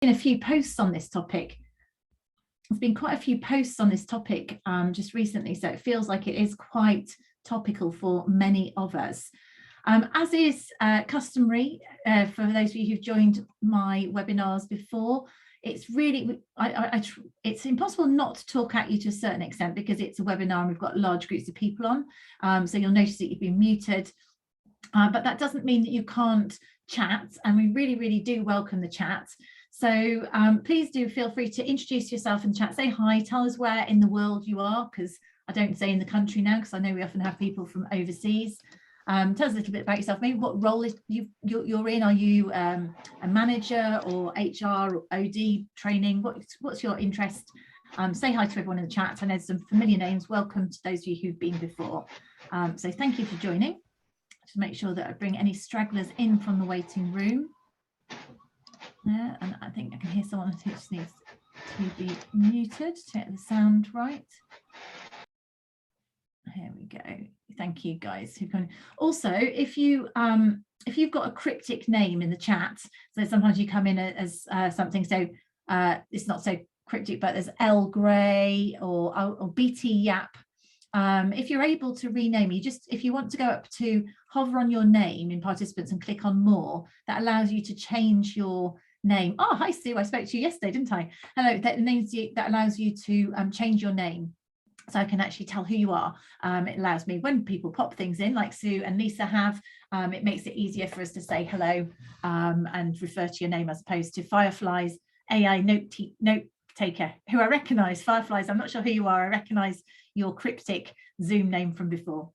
been a few posts on this topic. There's been quite a few posts on this topic just recently, so it feels like it is quite topical for many of us. As is customary for those of you who've joined my webinars before, it's really, it's impossible not to talk at you to a certain extent because it's a webinar and we've got large groups of people on. So you'll notice that you've been muted, but that doesn't mean that you can't chat, and we really do welcome the chat. So please do feel free to introduce yourself in chat, say hi, tell us where in the world you are, because I don't say in the country now because I know we often have people from overseas. Tell us a little bit about yourself, maybe what role you're in. Are you a manager or HR or OD training? What's your interest? Say hi to everyone in the chat, and there's some familiar names. Welcome to those of you who've been before. So thank you for joining. Just make sure that I bring any stragglers in from the waiting room. There, and I think I can hear someone who just needs to be muted to get the sound right. Here we go. Thank you guys who come. Also, if you've got a cryptic name in the chat, so sometimes you come in as something, so it's not so cryptic, but there's L Gray or BT Yap. If you're able to rename, if you want to go up to hover on your name in participants and click on more, that allows you to change your name. Oh, hi Sue, I spoke to you yesterday, didn't I? Hello, that allows you to change your name. So I can actually tell who you are. It allows me, when people pop things in like Sue and Lisa have, it makes it easier for us to say hello and refer to your name, as opposed to Firefly's AI note taker, who I recognise. Fireflies, I'm not sure who you are. I recognise your cryptic Zoom name from before.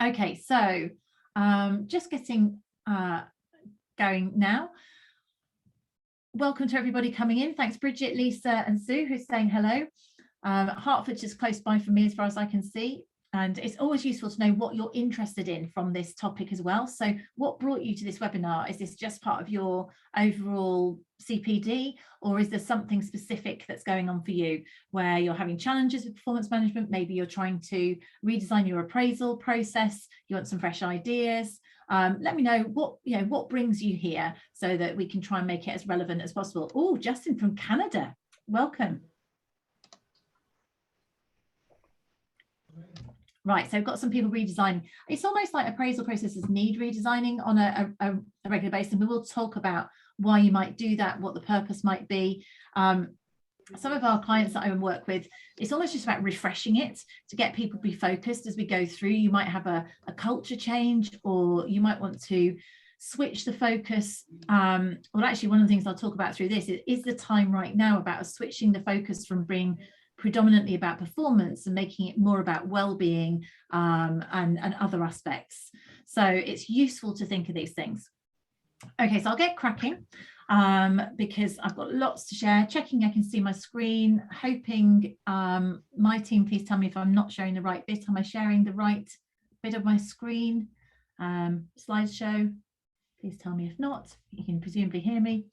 Okay, so just getting going now. Welcome to everybody coming in. Thanks Bridget, Lisa and Sue who's saying hello. Hertford's just close by from me as far as I can see, and it's always useful to know what you're interested in from this topic as well. So what brought you to this webinar? Is this just part of your overall CPD, or is there something specific that's going on for you where you're having challenges with performance management? Maybe you're trying to redesign your appraisal process, you want some fresh ideas. Let me know what brings you here so that we can try and make it as relevant as possible. Oh, Justin from Canada, welcome. Right, so I've got some people redesigning. It's almost like appraisal processes need redesigning on a regular basis, and we will talk about why you might do that, what the purpose might be. Some of our clients that I work with, it's almost just about refreshing it to get people to be focused as we go through. You might have a culture change, or you might want to switch the focus. Well, actually, one of the things I'll talk about through this is the time right now about us switching the focus from being predominantly about performance and making it more about well-being and other aspects. So it's useful to think of these things. Okay, so I'll get cracking because I've got lots to share. Checking I can see my screen, hoping my team, please tell me if I'm not sharing the right bit. Am I sharing the right bit of my screen? Slideshow, please tell me if not. You can presumably hear me.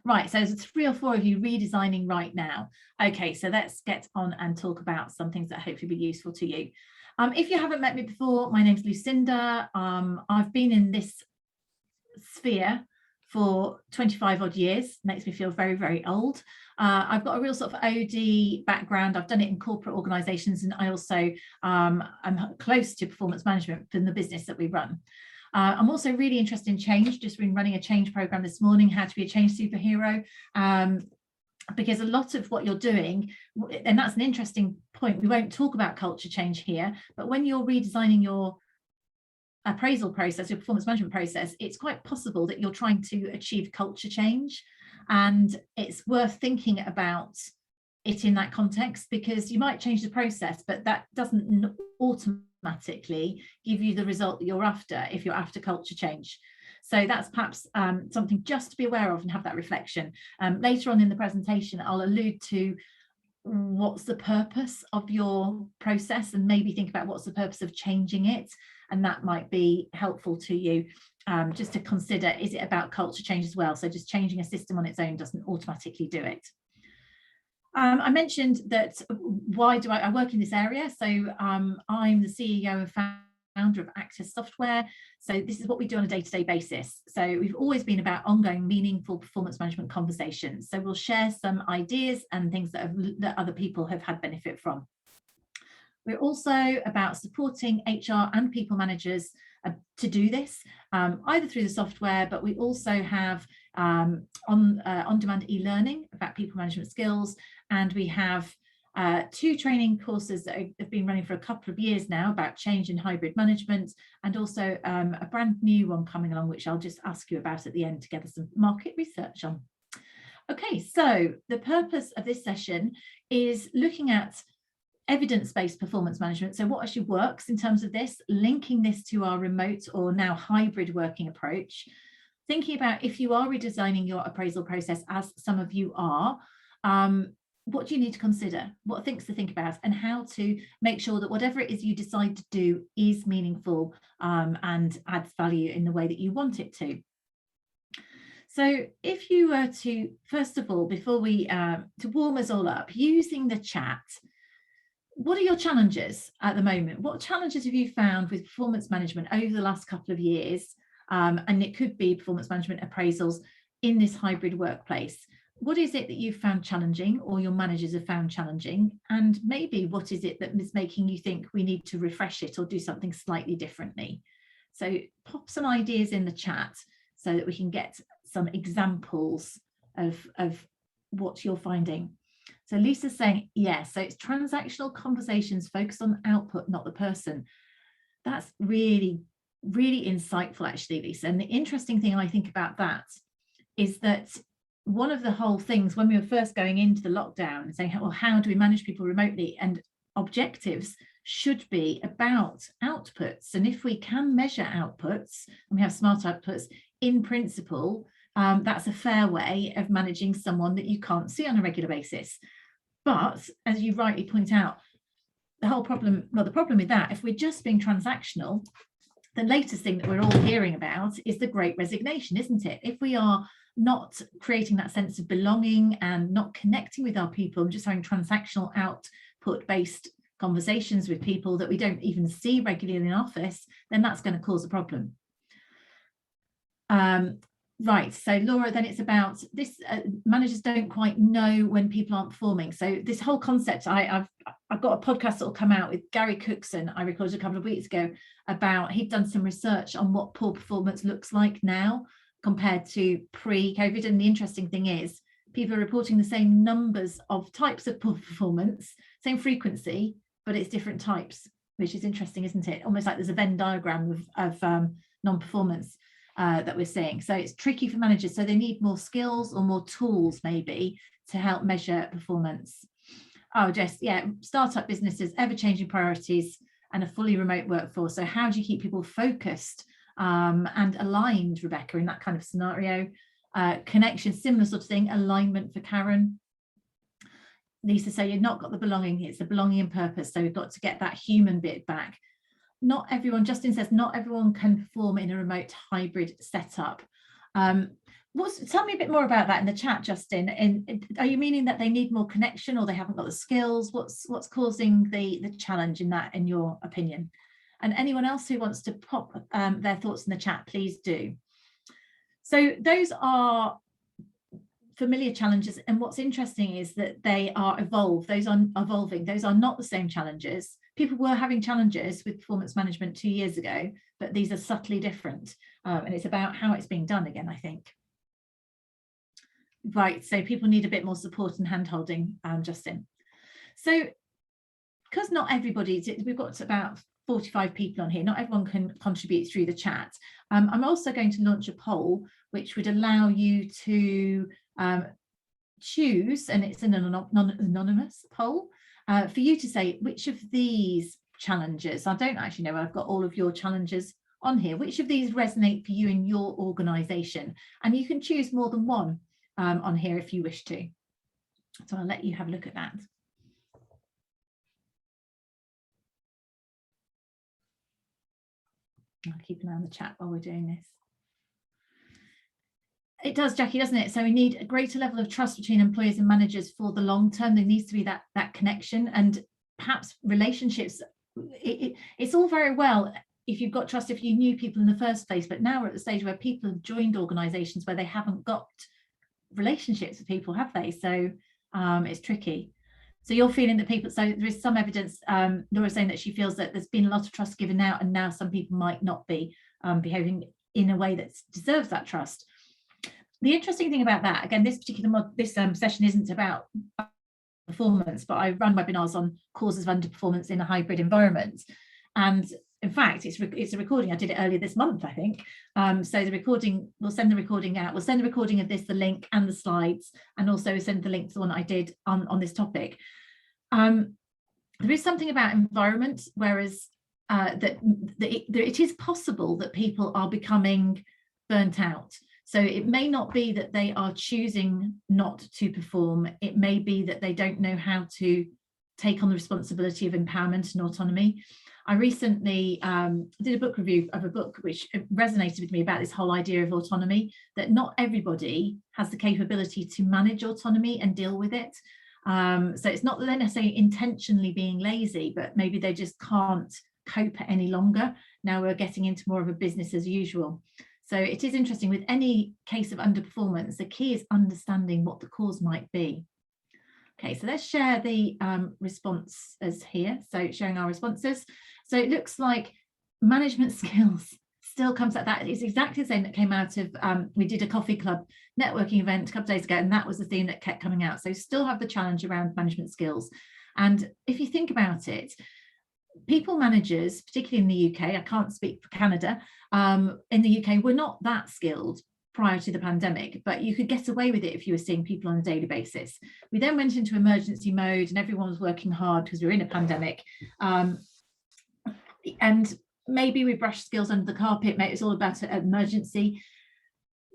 Right, so there's 3 or 4 of you redesigning right now. Okay, so let's get on and talk about some things that hopefully be useful to you. If you haven't met me before, my name's Lucinda. I've been in this sphere for 25 odd years. Makes me feel very old. I've got a real sort of OD background. I've done it in corporate organizations, and I also am close to performance management from the business that we run. I'm also really interested in change. Just been running a change program this morning, how to be a change superhero, because a lot of what you're doing, and that's an interesting point, we won't talk about culture change here, but when you're redesigning your appraisal process, your performance management process, it's quite possible that you're trying to achieve culture change, and it's worth thinking about it in that context, because you might change the process, but that doesn't automatically give you the result that you're after if you're after culture change. So that's perhaps something just to be aware of and have that reflection. Later on in the presentation, I'll allude to what's the purpose of your process, and maybe think about what's the purpose of changing it, and that might be helpful to you just to consider, is it about culture change as well? So just changing a system on its own doesn't automatically do it. I mentioned that why do I work in this area? So I'm the CEO and founder of Actus software. So this is what we do on a day-to-day basis. So we've always been about ongoing, meaningful performance management conversations. So we'll share some ideas and things that other people have had benefit from. We're also about supporting HR and people managers to do this, either through the software, but we also have on-demand e-learning about people management skills, and we have 2 training courses that have been running for a couple of years now about change in hybrid management, and also a brand new one coming along, which I'll just ask you about at the end to gather some market research on. Okay, so the purpose of this session is looking at evidence-based performance management. So what actually works in terms of this, linking this to our remote or now hybrid working approach, thinking about if you are redesigning your appraisal process, as some of you are, what do you need to consider, what things to think about, and how to make sure that whatever it is you decide to do is meaningful and adds value in the way that you want it to. So if you were to, first of all, before we, to warm us all up, using the chat, what are your challenges at the moment? What challenges have you found with performance management over the last couple of years? And it could be performance management appraisals in this hybrid workplace. What is it that you've found challenging, or your managers have found challenging? And maybe what is it that is making you think we need to refresh it or do something slightly differently? So pop some ideas in the chat so that we can get some examples of what you're finding. So Lisa's saying, yes, so it's transactional conversations focused on output, not the person. That's really, really insightful, actually, Lisa. And the interesting thing I think about that is that one of the whole things when we were first going into the lockdown and saying, well, how do we manage people remotely? And objectives should be about outputs. And if we can measure outputs, and we have smart outputs, in principle, that's a fair way of managing someone that you can't see on a regular basis. But as you rightly point out, the whole problem, well, the problem with that, if we're just being transactional, the latest thing that we're all hearing about is the Great Resignation, isn't it? If we are not creating that sense of belonging and not connecting with our people, and just having transactional output-based conversations with people that we don't even see regularly in office, then that's going to cause a problem. Right, so Laura, then it's about this, managers don't quite know when people aren't performing. So this whole concept, I've got a podcast that will come out with Gary Cookson, I recorded a couple of weeks ago, about he'd done some research on what poor performance looks like now compared to pre-COVID. And the interesting thing is people are reporting the same numbers of types of poor performance, same frequency, but it's different types, which is interesting, isn't it? Almost like there's a Venn diagram of non-performance that we're seeing. So it's tricky for managers. So they need more skills or more tools maybe to help measure performance. Oh, Jess, yeah, startup businesses, ever-changing priorities, and a fully remote workforce. So how do you keep people focused and aligned, Rebecca, in that kind of scenario? Connection, similar sort of thing, alignment for Karen. Lisa, so you've not got the belonging, it's the belonging and purpose. So we've got to get that human bit back. Not everyone, Justin says, not everyone can perform in a remote hybrid setup. Tell me a bit more about that in the chat, Justin. And are you meaning that they need more connection, or they haven't got the skills? What's causing the challenge in that, in your opinion? And anyone else who wants to pop their thoughts in the chat, please do. So those are familiar challenges, and what's interesting is that they are evolved. Those are evolving. Those are not the same challenges. People were having challenges with performance management 2 years ago, but these are subtly different, and it's about how it's being done again, I think. Right, so people need a bit more support and hand-holding, Justin. So because not everybody, we've got about 45 people on here, not everyone can contribute through the chat. I'm also going to launch a poll which would allow you to choose, and it's an anonymous poll, for you to say which of these challenges, I don't actually know, I've got all of your challenges on here, which of these resonate for you in your organisation, and you can choose more than one on here if you wish to. So I'll let you have a look at that. I'll keep an eye on the chat while we're doing this. It does, Jackie, doesn't it? So we need a greater level of trust between employers and managers for the long term. There needs to be that connection, and perhaps relationships. It's all very well if you've got trust, if you knew people in the first place, but now we're at the stage where people have joined organizations where they haven't got relationships with people, have they? So it's tricky. So you're feeling that people, so there is some evidence, Laura's saying that she feels that there's been a lot of trust given out, and now some people might not be behaving in a way that deserves that trust. The interesting thing about that, again, this particular session isn't about performance, but I run webinars on causes of underperformance in a hybrid environment. And in fact, it's a recording. I did it earlier this month, I think. So the recording, we'll send the recording out. We'll send the recording of this, the link and the slides, and also send the link to the one I did on this topic. There is something about environment, whereas that it is possible that people are becoming burnt out. So it may not be that they are choosing not to perform. It may be that they don't know how to take on the responsibility of empowerment and autonomy. I recently did a book review of a book which resonated with me about this whole idea of autonomy, that not everybody has the capability to manage autonomy and deal with it. So it's not that they're necessarily intentionally being lazy, but maybe they just can't cope any longer. Now we're getting into more of a business as usual. So it is interesting with any case of underperformance, the key is understanding what the cause might be. Okay, so let's share the responses here. So showing our responses. So it looks like management skills still comes at that. It's exactly the same that came out of, we did a coffee club networking event a couple of days ago, and that was the theme that kept coming out. So still have the challenge around management skills. And if you think about it, people managers, particularly in the UK, I can't speak for Canada, in the UK, we're not that skilled prior to the pandemic, but you could get away with it if you were seeing people on a daily basis. We then went into emergency mode and everyone was working hard because we were in a pandemic. And maybe we brushed skills under the carpet, it's all about an emergency.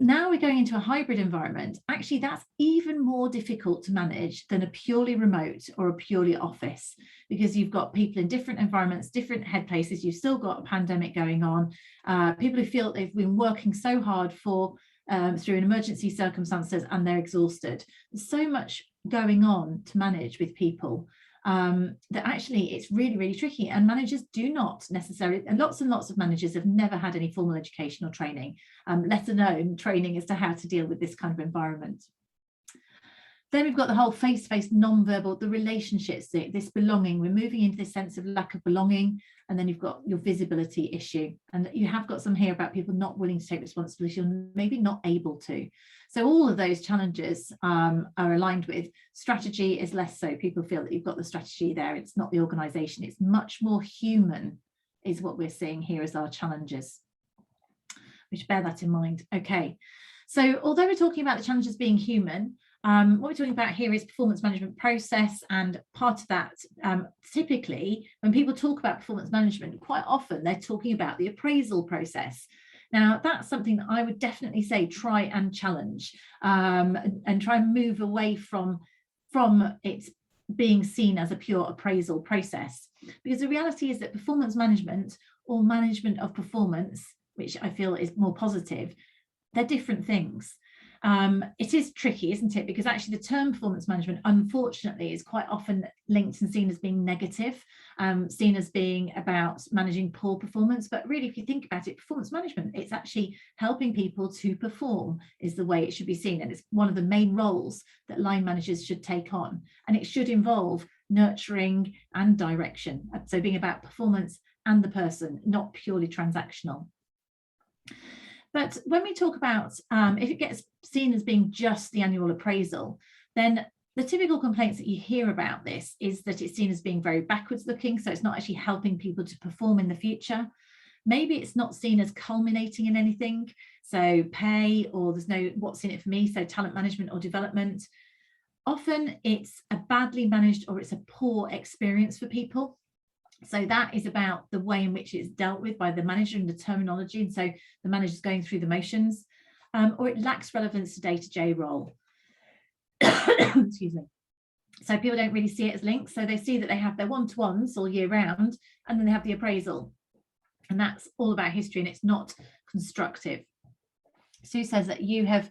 Now we're going into a hybrid environment. Actually, that's even more difficult to manage than a purely remote or a purely office, because you've got people in different environments, different head places. You've still got a pandemic going on. People who feel they've been working so hard for through an emergency circumstances and they're exhausted. There's so much going on to manage with people that actually it's really, really tricky. And managers do not necessarily, and lots of managers have never had any formal education or training, let alone training as to how to deal with this kind of environment. Then we've got the whole face-to-face non-verbal, the relationships, this belonging. We're moving into this sense of lack of belonging. And then you've got your visibility issue. And you have got some here about people not willing to take responsibility or maybe not able to. So all of those challenges are aligned with. Strategy is less so. People feel that you've got the strategy there. It's not the organisation. It's much more human is what we're seeing here as our challenges. We should bear that in mind. Okay. So although we're talking about the challenges being human, what we're talking about here is performance management process, and part of that, typically when people talk about performance management, quite often they're talking about the appraisal process. Now that's something that I would definitely say try and challenge, and try and move away from it being seen as a pure appraisal process, because the reality is that performance management or management of performance, which I feel is more positive, they're different things. It is tricky, isn't it? Because actually the term performance management, unfortunately, is quite often linked and seen as being negative, seen as being about managing poor performance. But really, if you think about it, performance management, it's actually helping people to perform is the way it should be seen. And it's one of the main roles that line managers should take on. And it should involve nurturing and direction. So being about performance and the person, not purely transactional. But when we talk about, if it gets seen as being just the annual appraisal, then the typical complaints that you hear about this is that it's seen as being very backwards looking. So it's not actually helping people to perform in the future. Maybe it's not seen as culminating in anything. So pay, or there's no what's in it for me. So talent management or development. Often it's a badly managed or it's a poor experience for people. So that is about the way in which it's dealt with by the manager and the terminology. And so the manager's going through the motions, or it lacks relevance to day-to-day role. Excuse me. So people don't really see it as links. So they see that they have their one-to-ones all year round, and then they have the appraisal. And that's all about history, and it's not constructive. Sue says that you have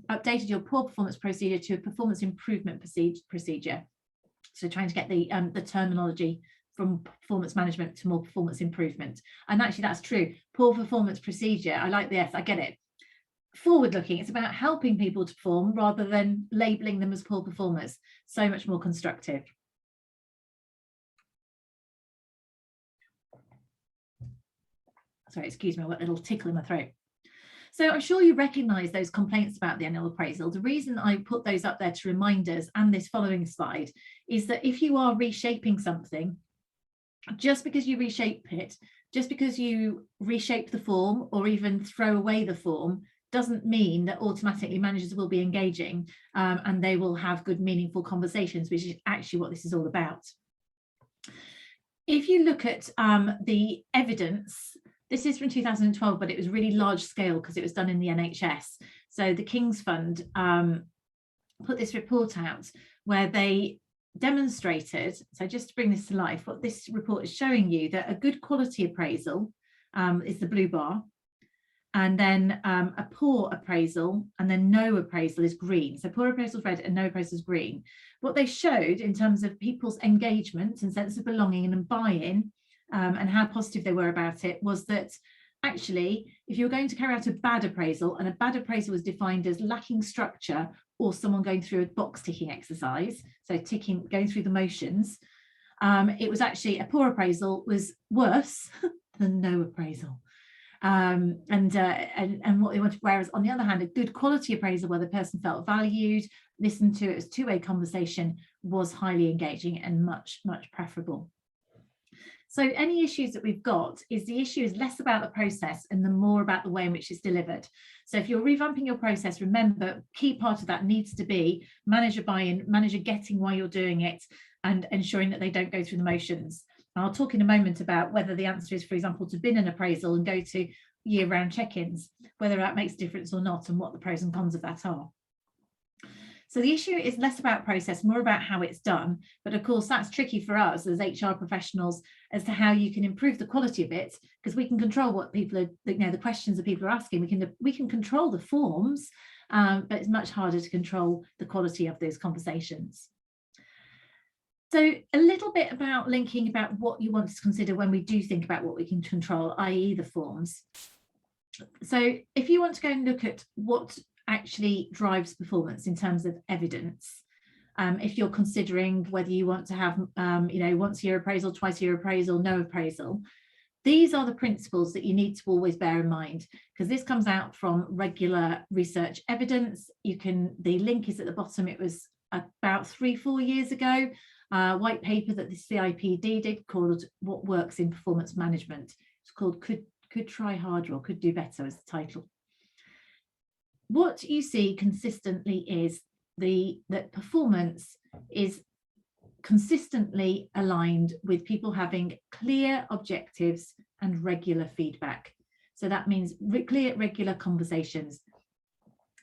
updated your poor performance procedure to a performance improvement procedure. So trying to get the terminology from performance management to more performance improvement. And actually that's true. Poor performance procedure, I like the S, I get it. Forward looking, it's about helping people to perform rather than labeling them as poor performers. So much more constructive. Sorry, excuse me, I've got a little tickle in my throat. So I'm sure you recognise those complaints about the annual appraisal. The reason I put those up there to remind us, and this following slide, is that if you are reshaping something, just because you reshape it, just because you reshape the form or even throw away the form, doesn't mean that automatically managers will be engaging and they will have good, meaningful conversations, which is actually what this is all about. If you look at the evidence, this is from 2012, but it was really large scale because it was done in the NHS. So the King's Fund put this report out where they demonstrated, so just to bring this to life, what this report is showing you, that a good quality appraisal is the blue bar, and then a poor appraisal and then no appraisal is green. So poor appraisal is red and no appraisal is green. What they showed in terms of people's engagement and sense of belonging and buy-in and how positive they were about it was that actually, if you're going to carry out a bad appraisal, and a bad appraisal was defined as lacking structure or someone going through a box ticking exercise, so going through the motions, it was actually a poor appraisal was worse than no appraisal. And what they wanted, whereas on the other hand, a good quality appraisal where the person felt valued, listened to, it was two-way conversation, was highly engaging and much preferable. So any issues that we've got is the issue is less about the process and the more about the way in which it's delivered. So if you're revamping your process, remember, key part of that needs to be manager buy-in, manager getting why you're doing it and ensuring that they don't go through the motions. And I'll talk in a moment about whether the answer is, for example, to bin an appraisal and go to year-round check-ins, whether that makes a difference or not, and what the pros and cons of that are. So the issue is less about process, more about how it's done. But of course, that's tricky for us as HR professionals as to how you can improve the quality of it, because we can control what people are, the questions that people are asking. We can control the forms, but it's much harder to control the quality of those conversations. So a little bit about linking about what you want to consider when we do think about what we can control, i.e. the forms. So if you want to go and look at what actually drives performance in terms of evidence, if you're considering whether you want to have once a year appraisal, twice a year appraisal, no appraisal, these are the principles that you need to always bear in mind, because this comes out from regular research evidence. The link is at the bottom. It was about 3-4 years ago, white paper that the CIPD did called What Works in Performance Management. It's called Could Try Harder or Could Do Better as the title. What you see consistently is that performance is consistently aligned with people having clear objectives and regular feedback. So that means clear, regular conversations.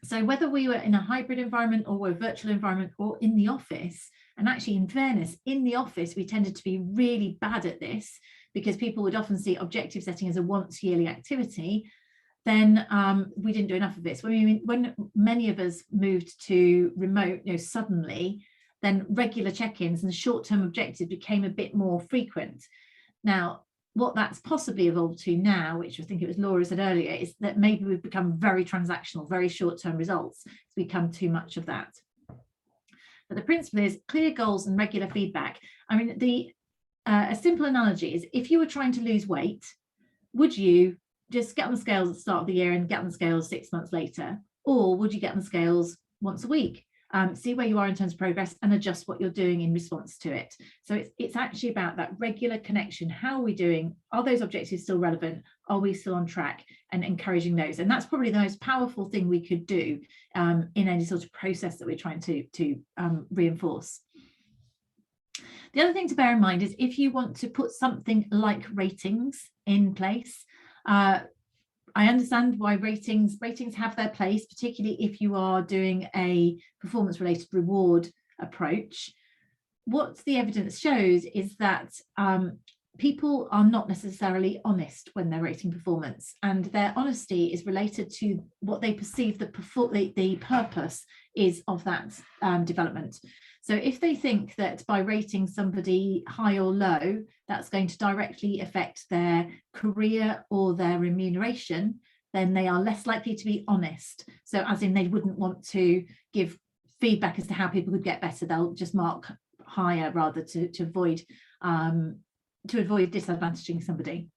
So whether we were in a hybrid environment or we're a virtual environment or in the office, and actually in fairness, in the office, we tended to be really bad at this because people would often see objective setting as a once yearly activity, then we didn't do enough of this. When many of us moved to remote, suddenly, then regular check-ins and short-term objectives became a bit more frequent. Now, what that's possibly evolved to now, which I think it was Laura said earlier, is that maybe we've become very transactional, very short-term results. It's become too much of that. But the principle is clear goals and regular feedback. I mean, a simple analogy is if you were trying to lose weight, would you just get on the scales at the start of the year and get on the scales 6 months later? Or would you get on the scales once a week, see where you are in terms of progress and adjust what you're doing in response to it? So it's actually about that regular connection. How are we doing? Are those objectives still relevant? Are we still on track? And encouraging those. And that's probably the most powerful thing we could do in any sort of process that we're trying to reinforce. The other thing to bear in mind is if you want to put something like ratings in place, I understand why ratings have their place, particularly if you are doing a performance-related reward approach. What the evidence shows is that people are not necessarily honest when they're rating performance, and their honesty is related to what they perceive the purpose is of that development. So if they think that by rating somebody high or low, that's going to directly affect their career or their remuneration, then they are less likely to be honest. So as in, they wouldn't want to give feedback as to how people could get better. They'll just mark higher rather to avoid disadvantaging somebody.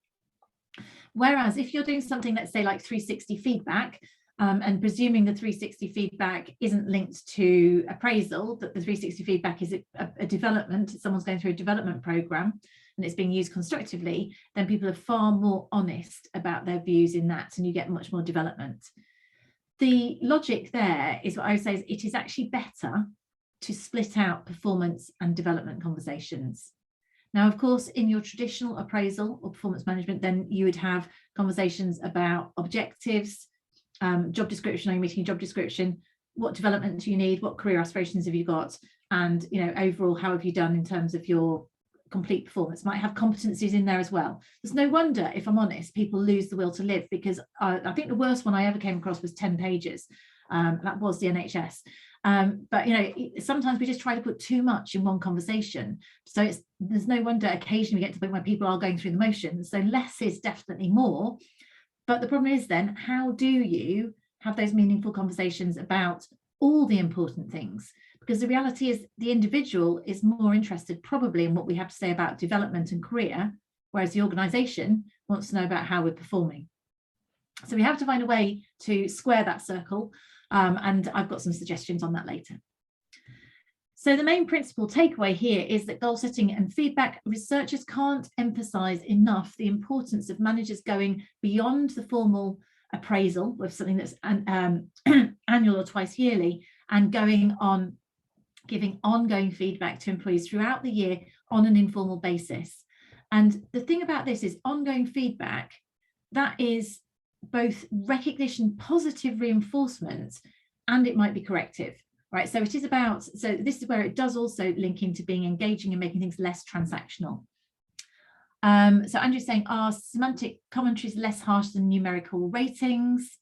Whereas if you're doing something, let's say like 360 feedback, and presuming the 360 feedback isn't linked to appraisal, that the 360 feedback is a development, someone's going through a development program and it's being used constructively, then people are far more honest about their views in that, and you get much more development. The logic there is what I would say is it is actually better to split out performance and development conversations. Now, of course, in your traditional appraisal or performance management, then you would have conversations about objectives, job description, are you meeting a job description, what development do you need, what career aspirations have you got, and overall, how have you done in terms of your complete performance. Might have competencies in there as well. There's no wonder, if I'm honest, people lose the will to live, because I think the worst one I ever came across was 10 pages. That was the NHS. But sometimes we just try to put too much in one conversation. So there's no wonder occasionally we get to the point where people are going through the motions. So less is definitely more. But the problem is then, how do you have those meaningful conversations about all the important things? Because the reality is the individual is more interested probably in what we have to say about development and career, whereas the organisation wants to know about how we're performing. So we have to find a way to square that circle, and I've got some suggestions on that later. So the main principal takeaway here is that goal setting and feedback, researchers can't emphasize enough the importance of managers going beyond the formal appraisal with something that's annual or twice yearly, and going on giving ongoing feedback to employees throughout the year on an informal basis. And the thing about this is ongoing feedback, that is both recognition, positive reinforcement, and it might be corrective. Right, so it is about, so this is where it does also link into being engaging and making things less transactional. So Andrew's saying, are semantic commentaries less harsh than numerical ratings?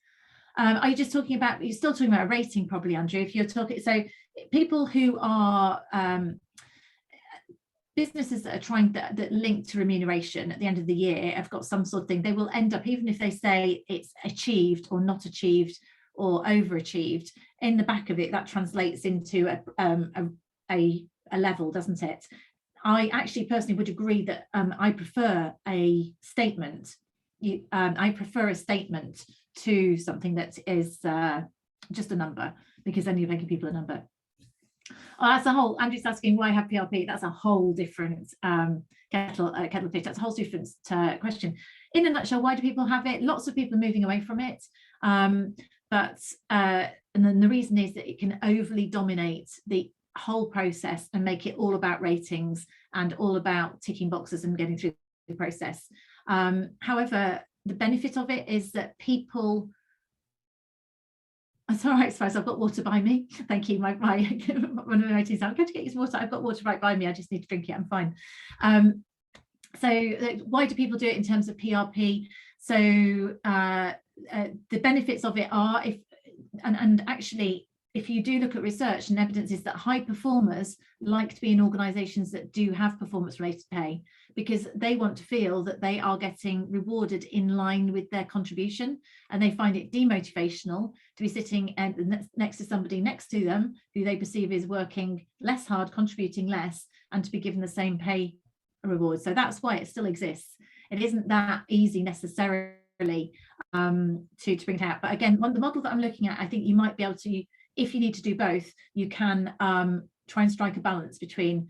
Are you just talking about, you're still talking about a rating probably, Andrew, if you're talking, so people who are, businesses that are trying that link to remuneration at the end of the year have got some sort of thing, they will end up, even if they say it's achieved or not achieved or overachieved, in the back of it, that translates into a level, doesn't it? I actually personally would agree that I prefer a statement. I prefer a statement to something that is just a number, because then you're making people a number. Oh, that's a whole, Andrew's asking why have PRP? That's a whole different kettle of fish. That's a whole different question. In a nutshell, why do people have it? Lots of people are moving away from it. And then the reason is that it can overly dominate the whole process and make it all about ratings and all about ticking boxes and getting through the process. However, the benefit of it is that people, that's all right, suppose I've got water by me. Thank you. One of my ratings, I'm going to get you some water. I've got water right by me. I just need to drink it. I'm fine. So why do people do it in terms of PRP? So the benefits of it are, and actually, if you do look at research and evidence, is that high performers like to be in organisations that do have performance-related pay, because they want to feel that they are getting rewarded in line with their contribution, and they find it demotivational to be sitting next to somebody next to them who they perceive is working less hard, contributing less, and to be given the same pay reward. So that's why it still exists. It isn't that easy necessarily to bring it out. But again, the model that I'm looking at, I think you might be able to, if you need to do both, you can try and strike a balance between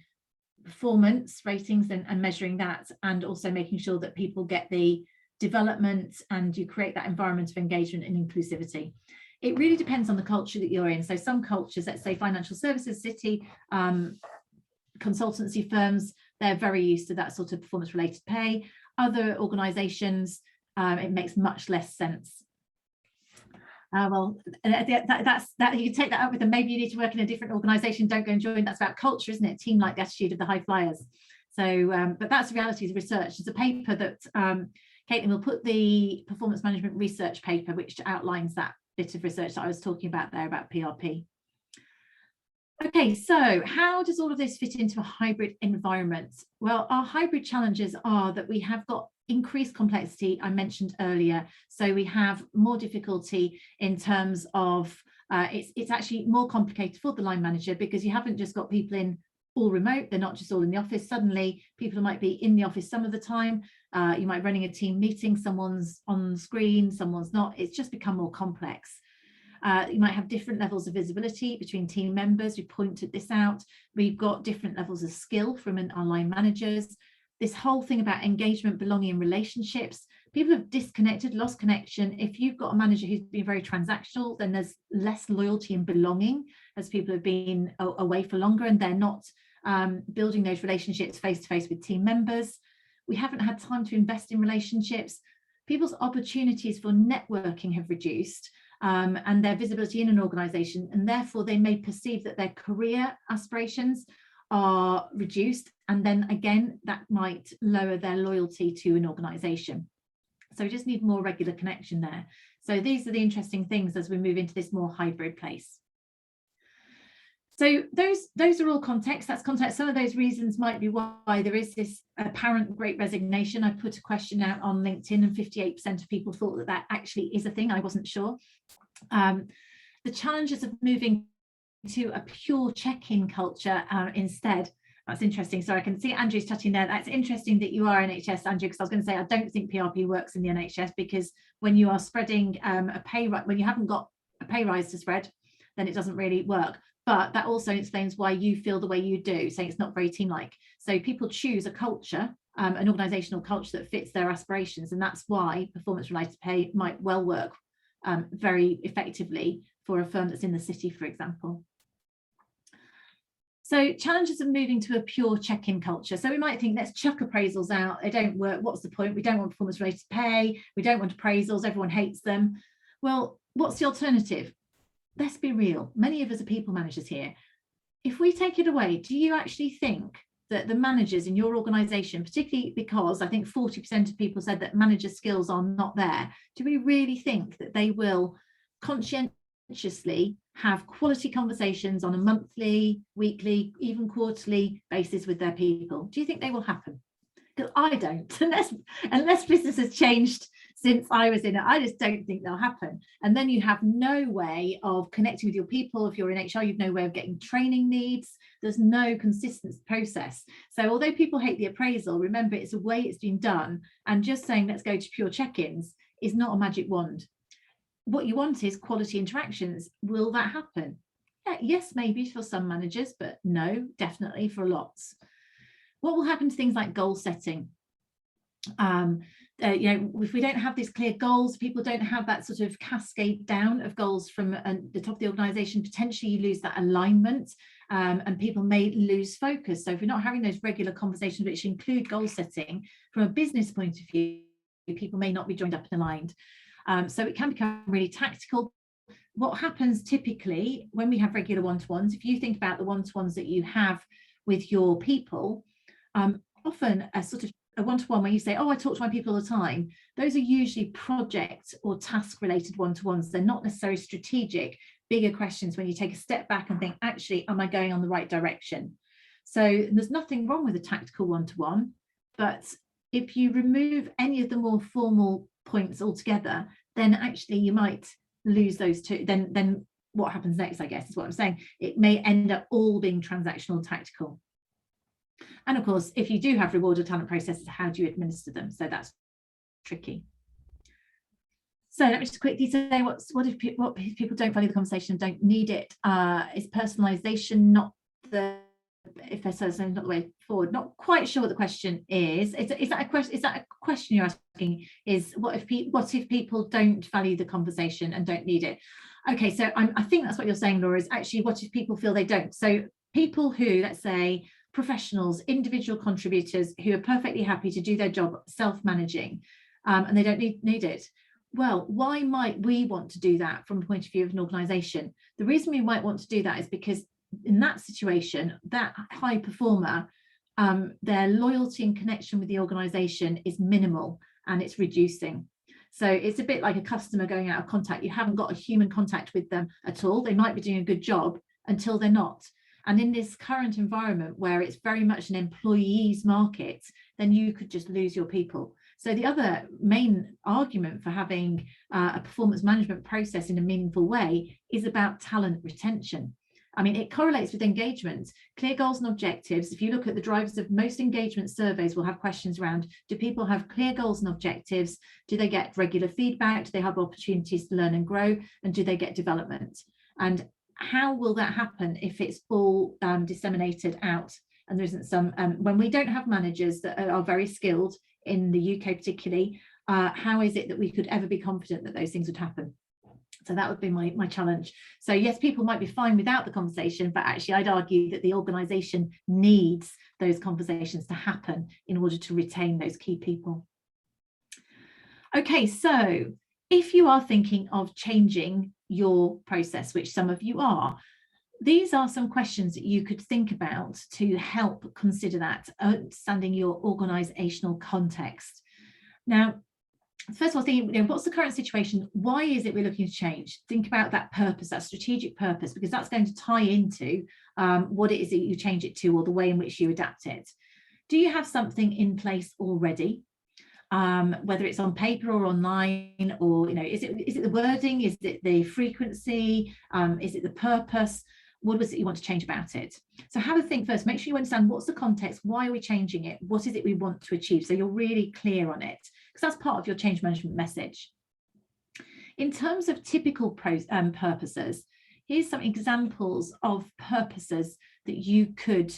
performance ratings and measuring that, and also making sure that people get the development and you create that environment of engagement and inclusivity. It really depends on the culture that you're in. So some cultures, let's say financial services, city, consultancy firms, they're very used to that sort of performance related pay. Other organizations, it makes much less sense. Well, that's that. You can take that up with them. Maybe you need to work in a different organization. Don't go and join. That's about culture, isn't it? Team like the attitude of the high flyers. So, but that's the reality of research. There's a paper that Caitlin will put, the performance management research paper, which outlines that bit of research that I was talking about there about PRP. Okay, so how does all of this fit into a hybrid environment? Well, our hybrid challenges are that we have got increased complexity, I mentioned earlier. So we have more difficulty in terms of, it's actually more complicated for the line manager, because you haven't just got people in all remote, they're not just all in the office. Suddenly people might be in the office some of the time, you might be running a team meeting, someone's on screen, someone's not. It's just become more complex. You might have different levels of visibility between team members. We pointed this out. We've got different levels of skill from our line managers. This whole thing about engagement, belonging, and relationships. People have disconnected, lost connection. If you've got a manager who's been very transactional, then there's less loyalty and belonging, as people have been away for longer and they're not building those relationships face to face with team members. We haven't had time to invest in relationships. People's opportunities for networking have reduced. And their visibility in an organisation, and therefore they may perceive that their career aspirations are reduced, and then again that might lower their loyalty to an organisation. So we just need more regular connection there. So these are the interesting things as we move into this more hybrid place. So those are all context. That's context. Some of those reasons might be why there is this apparent great resignation. I put a question out on LinkedIn and 58% of people thought that that actually is a thing. I wasn't sure. The challenges of moving to a pure check-in culture instead. That's interesting. So I can see Andrew's touching there. That's interesting that you are NHS, Andrew, because I was going to say I don't think PRP works in the NHS, because when you are spreading a pay rise, when you haven't got a pay rise to spread, then it doesn't really work. But that also explains why you feel the way you do, saying it's not very team-like. So people choose a culture, an organisational culture that fits their aspirations, and that's why performance-related pay might well work very effectively for a firm that's in the city, for example. So challenges of moving to a pure check-in culture. So we might think, let's chuck appraisals out. They don't work. What's the point? We don't want performance-related pay. We don't want appraisals. Everyone hates them. Well, what's the alternative? Let's be real. Many of us are people managers here. If we take it away, do you actually think that the managers in your organisation, particularly because I think 40% of people said that manager skills are not there, do we really think that they will conscientiously have quality conversations on a monthly, weekly, even quarterly basis with their people? Do you think they will happen? Because I don't, unless business has changed since I was in it, I just don't think they'll happen. And then you have no way of connecting with your people. If you're in HR, you've no way of getting training needs. There's no consistent process. So although people hate the appraisal, remember it's a way it's been done. And just saying, let's go to pure check-ins is not a magic wand. What you want is quality interactions. Will that happen? Yeah, yes, maybe for some managers, but no, definitely for lots. What will happen to things like goal setting? If we don't have these clear goals, people don't have that sort of cascade down of goals from the top of the organisation, potentially you lose that alignment, and people may lose focus. So if we're not having those regular conversations which include goal setting from a business point of view, people may not be joined up and aligned. So it can become really tactical. What happens typically when we have regular one-to-ones, if you think about the one-to-ones that you have with your people, often a sort of a one-to-one where you say, oh, I talk to my people all the time, those are usually project or task related one-to-ones. They're not necessarily strategic, bigger questions when you take a step back and think, actually, am I going on the right direction? So there's nothing wrong with a tactical one-to-one, but if you remove any of the more formal points altogether, then actually you might lose those two. Then what happens next, I guess, is what I'm saying. It may end up all being transactional, tactical. And of course, if you do have reward or talent processes, how do you administer them? So that's tricky. So let me just quickly say what if people don't value the conversation and don't need it? Is personalization not the, if personalization is not the way forward? Not quite sure what the question is. Is that a question? Is that a question you're asking? Is what if people don't value the conversation and don't need it? Okay, so I think that's what you're saying, Laura. Is actually what if people feel they don't? So people who, let's say, professionals, individual contributors who are perfectly happy to do their job self-managing, and they don't need it. Well, why might we want to do that from the point of view of an organisation? The reason we might want to do that is because in that situation, that high performer their loyalty and connection with the organization is minimal and it's reducing. So it's a bit like a customer going out of contact. You haven't got a human contact with them at all. They might be doing a good job until they're not. And in this current environment where it's very much an employees market, then you could just lose your people. So the other main argument for having a performance management process in a meaningful way is about talent retention. I mean, it correlates with engagement, clear goals and objectives. If you look at the drivers of most engagement surveys, will have questions around, do people have clear goals and objectives? Do they get regular feedback? Do they have opportunities to learn and grow? And do they get development? And how will that happen if it's all disseminated out? And there isn't some, when we don't have managers that are very skilled in the UK particularly, how is it that we could ever be confident that those things would happen? So that would be my challenge. So yes, people might be fine without the conversation, but actually I'd argue that the organisation needs those conversations to happen in order to retain those key people. Okay, so if you are thinking of changing your process, which some of you are, these are some questions that you could think about to help consider that, understanding your organisational context. Now, first of all, thinking, what's the current situation? Why is it we're looking to change? Think about that purpose, that strategic purpose, because that's going to tie into what it is that you change it to or the way in which you adapt it. Do you have something in place already? Whether it's on paper or online, or is it the wording? Is it the frequency? Is it the purpose? What was it you want to change about it? So have a think first. Make sure you understand what's the context. Why are we changing it? What is it we want to achieve? So you're really clear on it, because that's part of your change management message. In terms of typical purposes, here's some examples of purposes that you could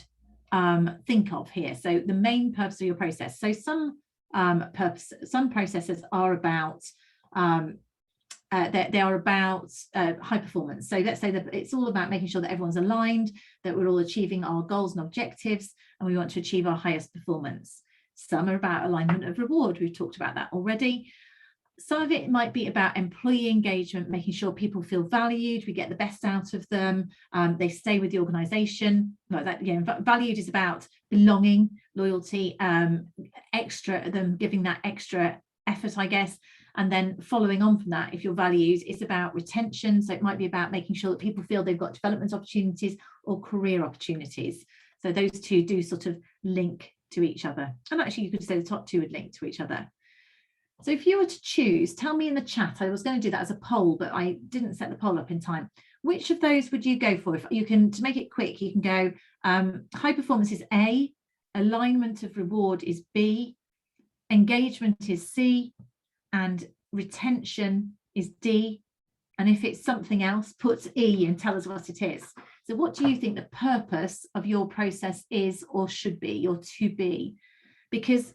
think of here. So the main purpose of your process. So some processes are about they are about high performance. So let's say that it's all about making sure that everyone's aligned, that we're all achieving our goals and objectives, and we want to achieve our highest performance. Some are about alignment of reward. We've talked about that already. Some of it might be about employee engagement, making sure people feel valued, we get the best out of them, they stay with the organization. Like that, valued is about belonging, loyalty, extra, them giving that extra effort, I guess. And then following on from that, if your values, it's about retention. So it might be about making sure that people feel they've got development opportunities or career opportunities. So those two do sort of link to each other. And actually, you could say the top two would link to each other. So if you were to choose, tell me in the chat, I was going to do that as a poll, but I didn't set the poll up in time. Which of those would you go for? If you can, to make it quick, you can go high performance is A, alignment of reward is B, engagement is C, and retention is D. And if it's something else, put E and tell us what it is. So what do you think the purpose of your process is or should be or to be? Because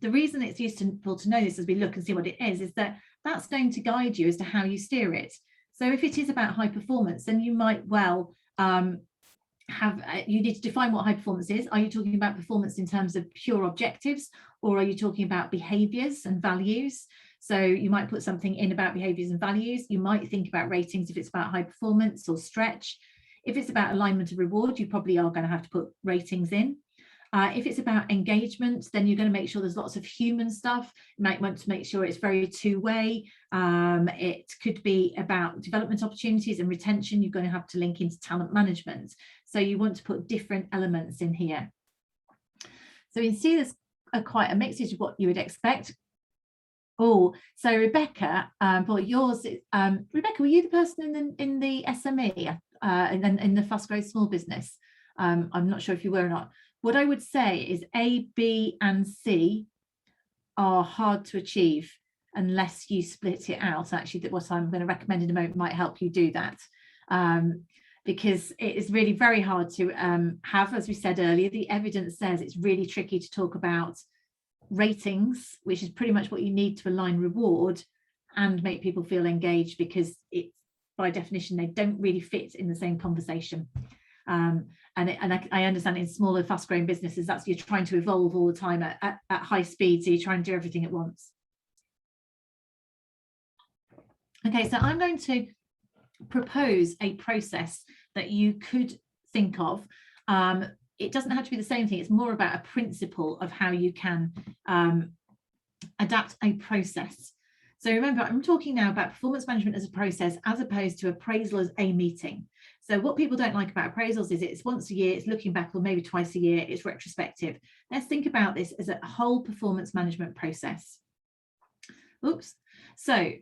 the reason it's useful to know this as we look and see what it is that that's going to guide you as to how you steer it. So if it is about high performance, then you might well you need to define what high performance is. Are you talking about performance in terms of pure objectives, or are you talking about behaviors and values? So you might put something in about behaviors and values. You might think about ratings if it's about high performance or stretch. If it's about alignment of reward, you probably are going to have to put ratings in. If it's about engagement, then you're going to make sure there's lots of human stuff. You might want to make sure it's very two-way. It could be about development opportunities and retention. You're going to have to link into talent management. So you want to put different elements in here. So you can see there's quite a mixture of what you would expect. Oh, so Rebecca, for yours, Rebecca, were you the person in the SME and then in the fast growth small business? I'm not sure if you were or not. What I would say is A, B, and C are hard to achieve unless you split it out. Actually, what I'm going to recommend in a moment might help you do that, because it is really very hard to have, as we said earlier, the evidence says it's really tricky to talk about ratings, which is pretty much what you need to align reward and make people feel engaged, because it's by definition they don't really fit in the same conversation. And I understand in smaller fast growing businesses that's you're trying to evolve all the time at high speed, so you try and do everything at once. Okay, so I'm going to propose a process that you could think of it doesn't have to be the same thing. It's more about a principle of how you can adapt a process. So remember, I'm talking now about performance management as a process as opposed to appraisal as a meeting. So what people don't like about appraisals is it's once a year, it's looking back, or maybe twice a year, it's retrospective. Let's think about this as a whole performance management process. Oops. So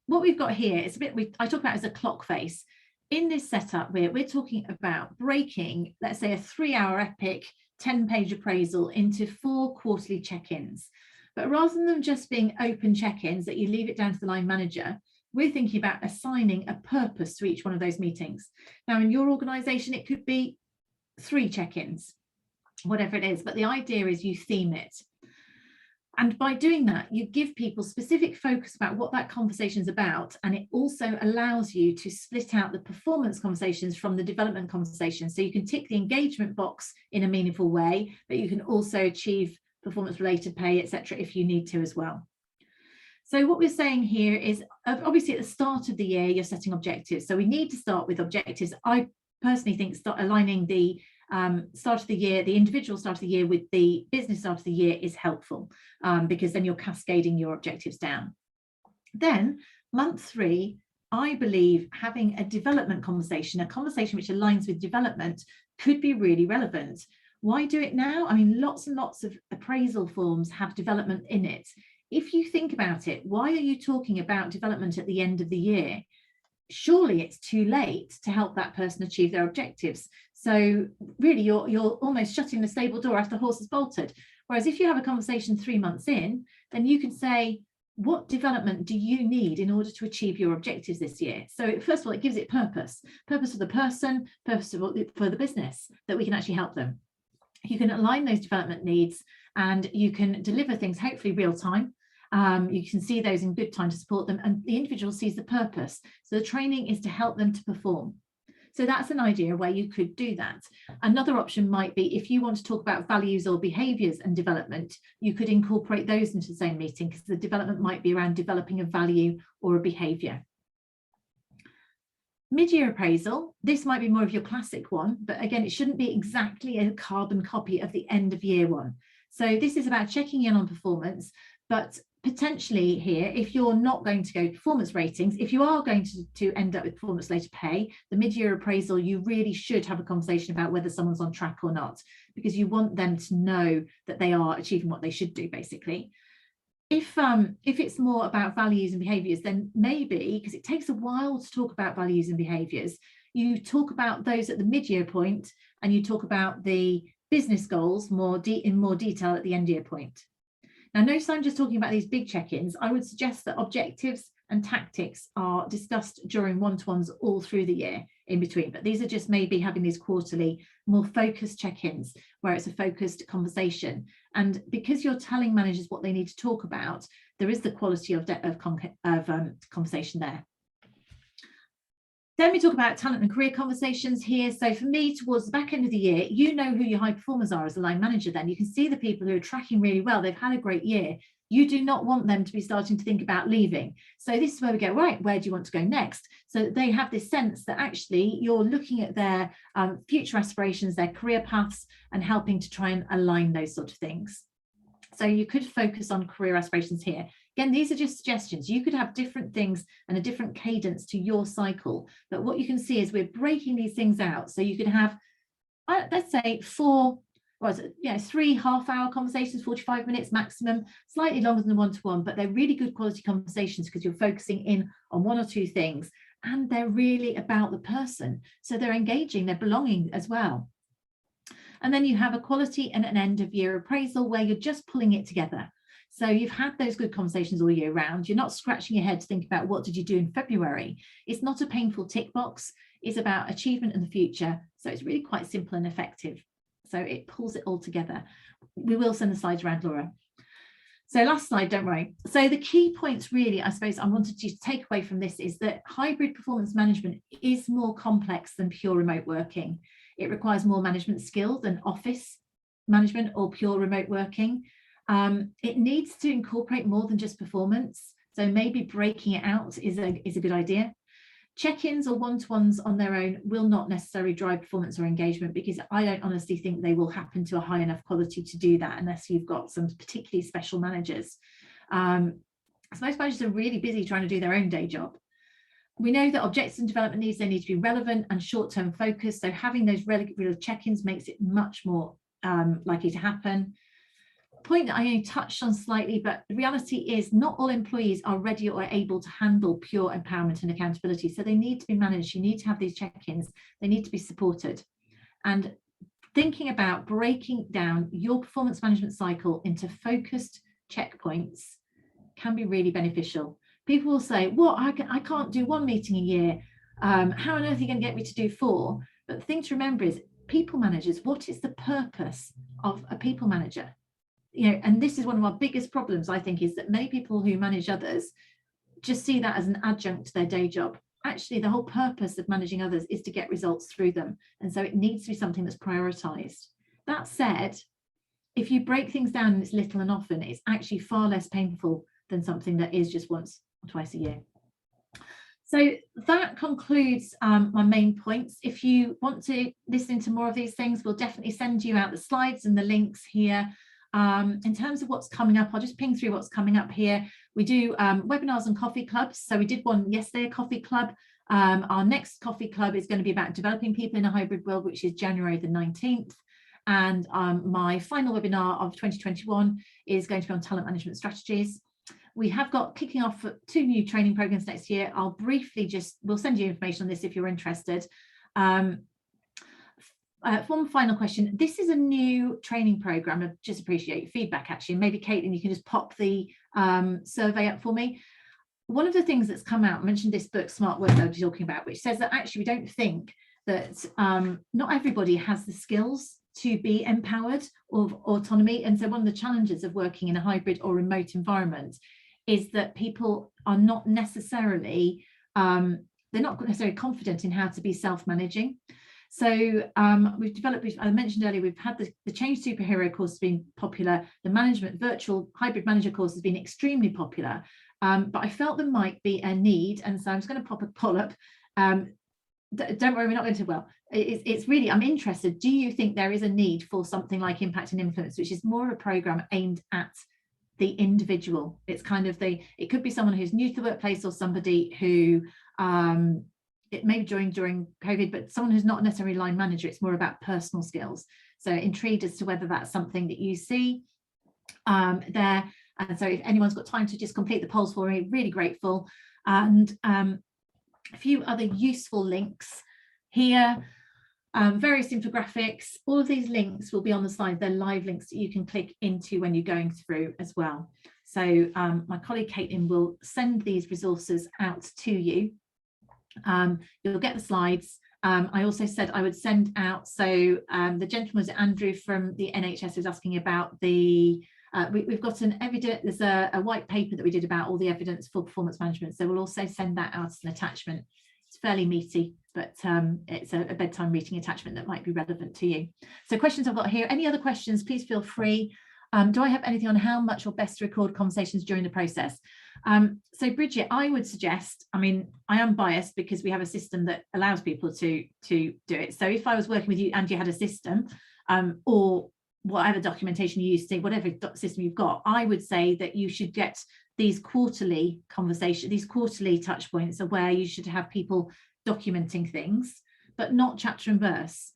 what we've got here is a bit, I talk about as a clock face. In this setup, we're talking about breaking, let's say, a 3-hour epic 10-page appraisal into 4 quarterly check-ins. But rather than just being open check-ins that you leave it down to the line manager, we're thinking about assigning a purpose to each one of those meetings. Now, in your organization, it could be 3 check-ins, whatever it is, but the idea is you theme it. And by doing that, you give people specific focus about what that conversation is about. And it also allows you to split out the performance conversations from the development conversations. So you can tick the engagement box in a meaningful way, but you can also achieve performance related pay, etc., if you need to as well. So what we're saying here is, obviously at the start of the year, you're setting objectives. So we need to start with objectives. I personally think aligning the start of the year, the individual start of the year with the business start of the year is helpful, because then you're cascading your objectives down. Then month 3, I believe having a development conversation, a conversation which aligns with development, could be really relevant. Why do it now? I mean, lots and lots of appraisal forms have development in it. If you think about it, why are you talking about development at the end of the year? Surely it's too late to help that person achieve their objectives. So really, you're almost shutting the stable door after the horse has bolted. Whereas if you have a conversation 3 months in, then you can say, what development do you need in order to achieve your objectives this year? So first of all, it gives it purpose for the person, purpose for the business, that we can actually help them. You can align those development needs and you can deliver things hopefully real time. You can see those in good time to support them, and the individual sees the purpose. So the training is to help them to perform. So that's an idea where you could do that. Another option might be, if you want to talk about values or behaviours and development, you could incorporate those into the same meeting, because the development might be around developing a value or a behaviour. Mid-year appraisal, this might be more of your classic one, but again, it shouldn't be exactly a carbon copy of the end of year one. So this is about checking in on performance, but potentially here, if you're not going to go performance ratings, if you are going to end up with performance related pay, the mid-year appraisal, you really should have a conversation about whether someone's on track or not, because you want them to know that they are achieving what they should do, basically. If it's more about values and behaviours, then maybe, because it takes a while to talk about values and behaviours, you talk about those at the mid-year point, and you talk about the business goals in more detail at the end-year point. Now, notice I'm just talking about these big check-ins. I would suggest that objectives and tactics are discussed during one-to-ones all through the year in between, but these are just maybe having these quarterly, more focused check-ins where it's a focused conversation. And because you're telling managers what they need to talk about, there is the quality of conversation there. Then we talk about talent and career conversations here. So for me, towards the back end of the year, you know who your high performers are as a line manager. Then you can see the people who are tracking really well. They've had a great year. You do not want them to be starting to think about leaving. So this is where we go, right, where do you want to go next? So they have this sense that actually you're looking at their future aspirations, their career paths, and helping to try and align those sort of things. So you could focus on career aspirations here. Again, these are just suggestions. You could have different things and a different cadence to your cycle. But what you can see is we're breaking these things out. So you could have, let's say, 3 half-hour conversations, 45 minutes maximum, slightly longer than one-to-one, but they're really good quality conversations because you're focusing in on 1 or 2 things, and they're really about the person. So they're engaging, they're belonging as well. And then you have a quality and an end of year appraisal where you're just pulling it together. So you've had those good conversations all year round. You're not scratching your head to think about what did you do in February. It's not a painful tick box. It's about achievement in the future. So it's really quite simple and effective. So it pulls it all together. We will send the slides around, Laura. So last slide, don't worry. So the key points really, I suppose I wanted you to take away from this is that hybrid performance management is more complex than pure remote working. It requires more management skill than office management or pure remote working. It needs to incorporate more than just performance. So maybe breaking it out is a good idea. Check-ins or one-to-ones on their own will not necessarily drive performance or engagement, because I don't honestly think they will happen to a high enough quality to do that unless you've got some particularly special managers. So most managers are really busy trying to do their own day job. We know that objectives and development needs, they need to be relevant and short-term focused. So having those regular check-ins makes it much more likely to happen. Point that I only touched on slightly, but the reality is not all employees are ready or able to handle pure empowerment and accountability. So they need to be managed. You need to have these check-ins. They need to be supported. And thinking about breaking down your performance management cycle into focused checkpoints can be really beneficial. People will say, well, I can't do one meeting a year. How on earth are you going to get me to do 4? But the thing to remember is people managers, what is the purpose of a people manager? And this is one of our biggest problems, I think, is that many people who manage others just see that as an adjunct to their day job. Actually, the whole purpose of managing others is to get results through them. And so it needs to be something that's prioritized. That said, if you break things down and it's little and often, it's actually far less painful than something that is just once or twice a year. So that concludes my main points. If you want to listen to more of these things, we'll definitely send you out the slides and the links here. In terms of what's coming up, I'll just ping through what's coming up here. We do webinars and coffee clubs. So we did one yesterday, a coffee club. Our next coffee club is going to be about developing people in a hybrid world, which is January the 19th. And my final webinar of 2021 is going to be on talent management strategies. We have got kicking off 2 new training programs next year. I'll briefly we'll send you information on this if you're interested. One final question. This is a new training program. I just appreciate feedback, actually. Maybe Caitlin, you can just pop the survey up for me. One of the things that's come out, I mentioned this book, Smart Work, I was talking about, which says that actually we don't think that not everybody has the skills to be empowered or autonomy. And so one of the challenges of working in a hybrid or remote environment is that people are not necessarily, they're not necessarily confident in how to be self-managing. So we've developed, I mentioned earlier, we've had the Change Superhero course has been popular. The management virtual hybrid manager course has been extremely popular. But I felt there might be a need. And so I'm just going to pop a poll up. Don't worry, we're not going to, well, it's really, I'm interested. Do you think there is a need for something like Impact and Influence, which is more of a program aimed at the individual? It's kind of it could be someone who's new to the workplace or somebody who, it may be during COVID, but someone who's not necessarily line manager. It's more about personal skills. So intrigued as to whether that's something that you see there. And so if anyone's got time to just complete the polls for me, really grateful. And a few other useful links here, various infographics. All of these links will be on the slide. They're live links that you can click into when you're going through as well. So my colleague Caitlin will send these resources out to you. You'll get the slides. I also said I would send out, so the gentleman was Andrew from the NHS who's asking about the, we've got an evidence, there's a white paper that we did about all the evidence for performance management. So we'll also send that out as an attachment. It's fairly meaty, but it's a bedtime reading attachment that might be relevant to you. So questions I've got here. Any other questions, please feel free. Do I have anything on how much or best to record conversations during the process? So Bridget, I would suggest, I mean, I am biased because we have a system that allows people to do it. So if I was working with you and you had a system or whatever documentation you use, whatever system you've got, I would say that you should get these quarterly conversations, these quarterly touch points are where you should have people documenting things, but not chapter and verse.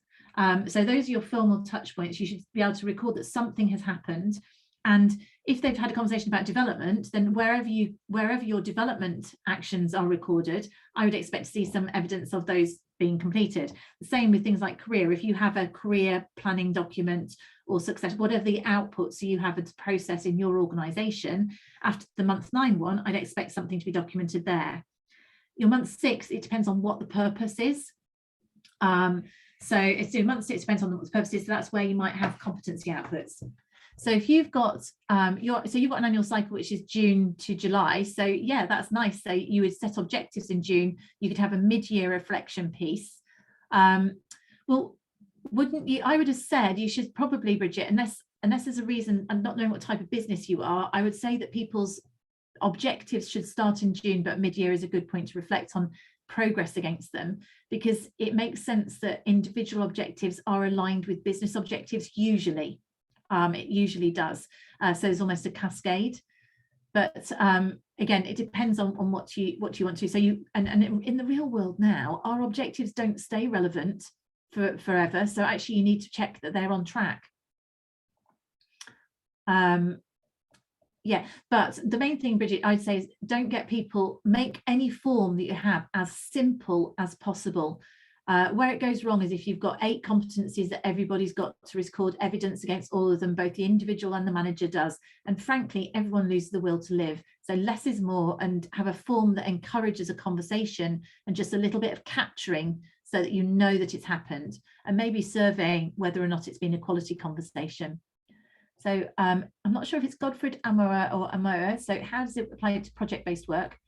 So those are your formal touch points. You should be able to record that something has happened. And if they've had a conversation about development, then wherever your development actions are recorded, I would expect to see some evidence of those being completed. The same with things like career. If you have a career planning document or success, whatever the outputs you have as a process in your organization, after the month 9 one, I'd expect something to be documented there. Your month 6, it depends on what the purpose is. So it's in month 6 depends on what the purpose is. So that's where you might have competency outputs. So if you've got you've got an annual cycle which is June to July. So yeah, that's nice. So you would set objectives in June. You could have a mid-year reflection piece. Well, wouldn't you? I would have said you should probably, Bridget, unless there's a reason, and not knowing what type of business you are, I would say that people's objectives should start in June, but mid-year is a good point to reflect on progress against them, because it makes sense that individual objectives are aligned with business objectives usually. It usually does. So there's almost a cascade. But again, it depends on what you want to. So and in the real world now, our objectives don't stay relevant for forever. So actually, you need to check that they're on track. Yeah, but the main thing, Bridget, I'd say is don't get people, make any form that you have as simple as possible. Where it goes wrong is if you've got 8 competencies that everybody's got to record evidence against all of them, both the individual and the manager does. And frankly, everyone loses the will to live. So less is more, and have a form that encourages a conversation and just a little bit of capturing so that you know that it's happened, and maybe surveying whether or not it's been a quality conversation. So I'm not sure if it's Godfred, Amora or Amora. So how does it apply to project-based work?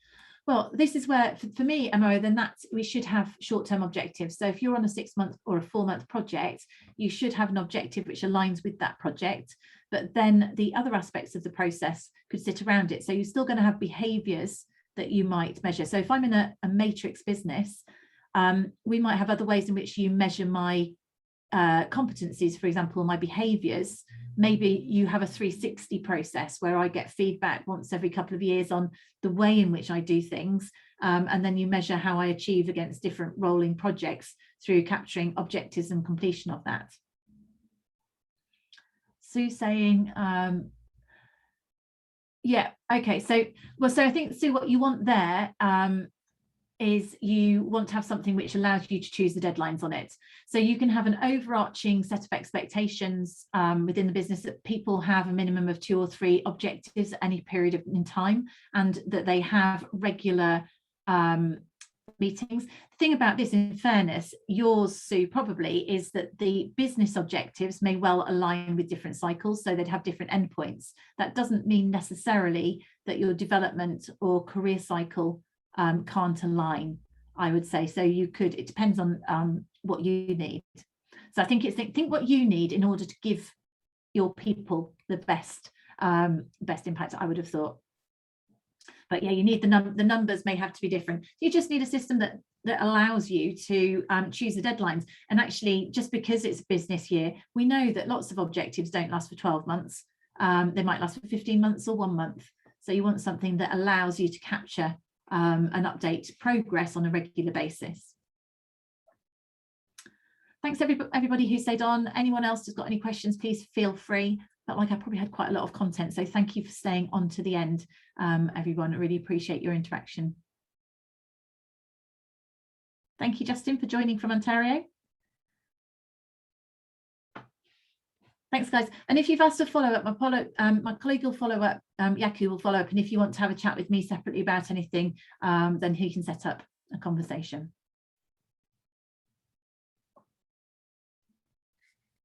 Well, this is where, for me, Amora, then we should have short-term objectives. So if you're on a 6-month or a 4-month project, you should have an objective which aligns with that project. But then the other aspects of the process could sit around it. So you're still going to have behaviours that you might measure. So if I'm in a matrix business, we might have other ways in which you measure my competencies, for example, my behaviours. Maybe you have a 360 process where I get feedback once every couple of years on the way in which I do things, and then you measure how I achieve against different rolling projects through capturing objectives and completion of that. Sue saying, yeah, okay, so I think, Sue, what you want there is you want to have something which allows you to choose the deadlines on it. So you can have an overarching set of expectations within the business that people have a minimum of 2 or 3 objectives at any period in time, and that they have regular meetings. The thing about this, in fairness, yours, Sue, probably is that the business objectives may well align with different cycles, so they'd have different endpoints. That doesn't mean necessarily that your development or career cycle can't align, I would say. So you could, it depends on what you need. So I think it's think what you need in order to give your people the best impact, I would have thought. But yeah, you need the numbers may have to be different. You just need a system that allows you to choose the deadlines. And actually, just because it's a business year, we know that lots of objectives don't last for 12 months. They might last for 15 months or 1 month. So you want something that allows you to capture and update progress on a regular basis. Thanks everybody who stayed on. Anyone else who's got any questions, please feel free. Felt like I probably had quite a lot of content, so thank you for staying on to the end, everyone. I really appreciate your interaction. Thank you, Justin, for joining from Ontario. Thanks, guys. And if you've asked to follow up, my colleague will follow up, Yaku will follow up. And if you want to have a chat with me separately about anything, then he can set up a conversation.